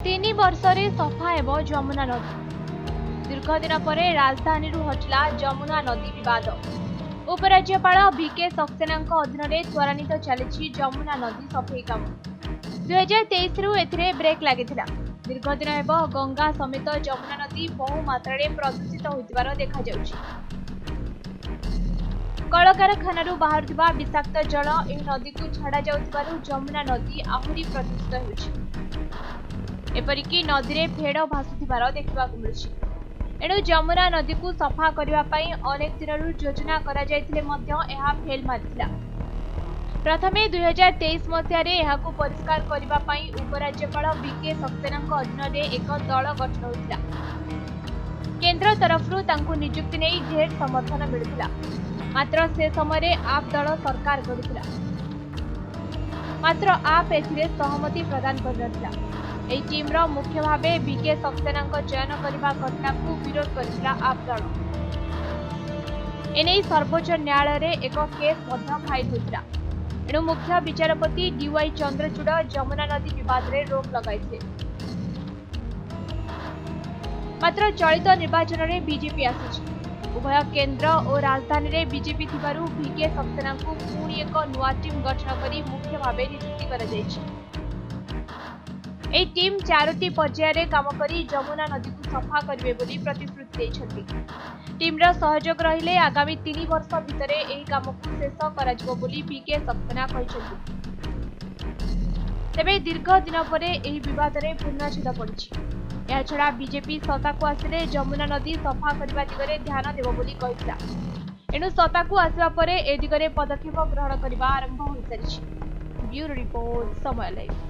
तीन वर्षरे सफा हेब जमुना नदी। दीर्घ दिन पर राजधानी हटिला जमुना नदी विवाद। उपराज्यपाल बीके सक्सेना अधीन में त्वरान्वित चली जमुना नदी सफाई काम। 2023 रु एथिरे ब्रेक लागिथिला। दीर्घ दिन हेब गंगा समेत जमुना नदी बहु मात्रा प्रदूषित होइतिबार देखा जाउछि। कलकारखाना बाहर विषाक्त जल एही नदी को छड़ा जाउतिबारु जमुना नदी आहुरी प्रदूषित होइछि। एपरिकी नदी में फेड़ भासुथिबार देखा मिलुछि। एणु जमुना नदी को सफा करने अनेक दिन योजना करा जायतिले मध्य एहा फेल मारिथिला। प्रथमे 2023 मसीह परिष्कार करने उपराज्यपाल बीके सक्सेना अधीन में एक दल गठन होता। केंद्र तरफरु तांकु नियुक्ति नहीं ढेर समर्थन मिलुथिला। मात्र से समय आप दल सरकार गढ़ुथिला। मात्र आप एथिरे सहमति प्रदान करनथिला। एही टीमर मुख्य भावे बीके सक्सेना चयन करने घटना को विरोध करथिला आप दल। एने सर्वोच्च न्यायालय रे एक केस फाइल होता। एणु मुख्य विचारपति डीवाई चंद्रचूड़ जमुना नदी विवाद रे रोक लगाइथिले। मात्र चलित निर्वाचन रे बीजेपी आसिछि। उभय केंद्र और राजधानी रे बीजेपी थिबारु बीके सक्सेना को पुणी एक नुआ टीम गठन करी मुख्य भावे नियुक्ति करा जायछि। एही टीम 4टी पर्याय काम करी जमुना नदी को सफा करिवे बोली प्रतिश्रुति दैछथि। टीमर सहयोग रहिले आगामी 3 वर्ष भितर एही काम को शेष कराजिवो बोली बीके सक्सेना कहिछथि। तेबे दीर्घ दिन पर एही विवाद रे पूर्णछेद पड़िछि। या छड़ा बीजेपी सत्ता को आसिले जमुना नदी सफा करने दिगरे ध्यान देव बोली कहिथिला। एणु सत्ता को आसिबा परे ए दिगरे पदक्षेप ग्रहण करबा आरंभ होई सारिछि। ब्यूरो रिपोर्ट समय लाइव।